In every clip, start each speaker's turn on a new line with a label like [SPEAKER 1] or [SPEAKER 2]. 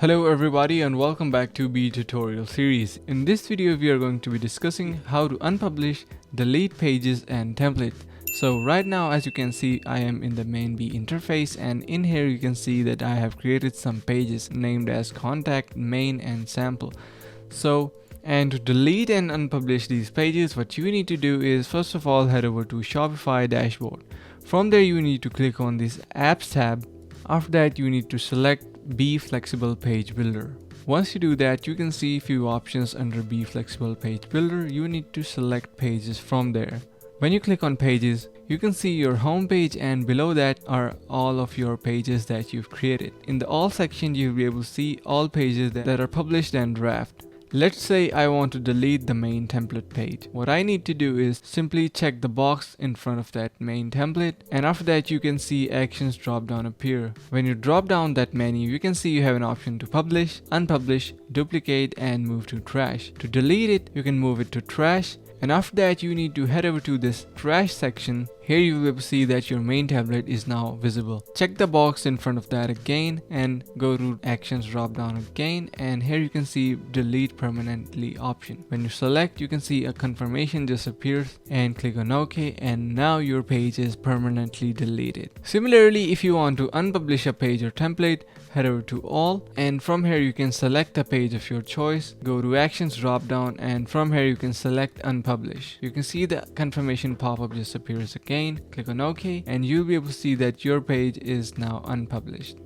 [SPEAKER 1] Hello everybody and welcome back to Beae tutorial series. In this video we are going to be discussing how to unpublish, delete pages and templates. So right now, as you can see, I am in the main Beae interface, and in here you can see that I have created some pages named as contact, main and sample. And to delete and unpublish these pages, what you need to do is first of all head over to Shopify dashboard. From there you need to click on this apps tab. After that you need to select Beae Flexible Page Builder. Once you do that, you can see few options under Beae Flexible Page Builder. You need to select pages from there. When you click on pages, you can see your home page, and below that are all of your pages that you've created. In the all section, you'll be able to see all pages that are published and draft. Let's say I want to delete the main template page. What I need to do is simply check the box in front of that main template, and after that you can see actions drop down appear. When you drop down that menu, you can see you have an option to publish, unpublish, duplicate and move to trash. To delete it, you can move it to trash, and after that you need to head over to this trash section. Here you will see that your main template is now visible. Check the box in front of that again and go to actions drop down again, and here you can see delete permanently option. When you select, you can see a confirmation just appears, and click on OK, and now your page is permanently deleted. Similarly, if you want to unpublish a page or template, head over to all, and from here you can select a page of your choice, go to actions drop down, and from here you can select unpublish. You can see the confirmation pop-up just appears again. Click on OK, and you'll be able to see that your page is now unpublished.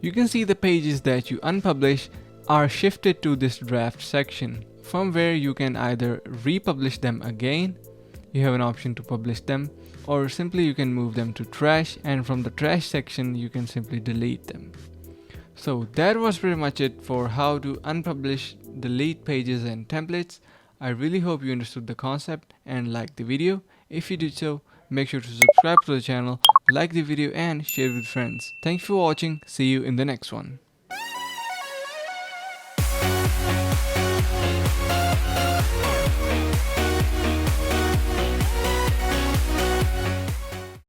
[SPEAKER 1] You can see the pages that you unpublish are shifted to this draft section, from where you can either republish them again, you have an option to publish them, or simply you can move them to trash, and from the trash section you can simply delete them. So that was pretty much it for how to unpublish, delete pages and templates. I really hope you understood the concept and liked the video. If you did so, make sure to subscribe to the channel, like the video and share with friends. Thanks for watching. See you in the next one.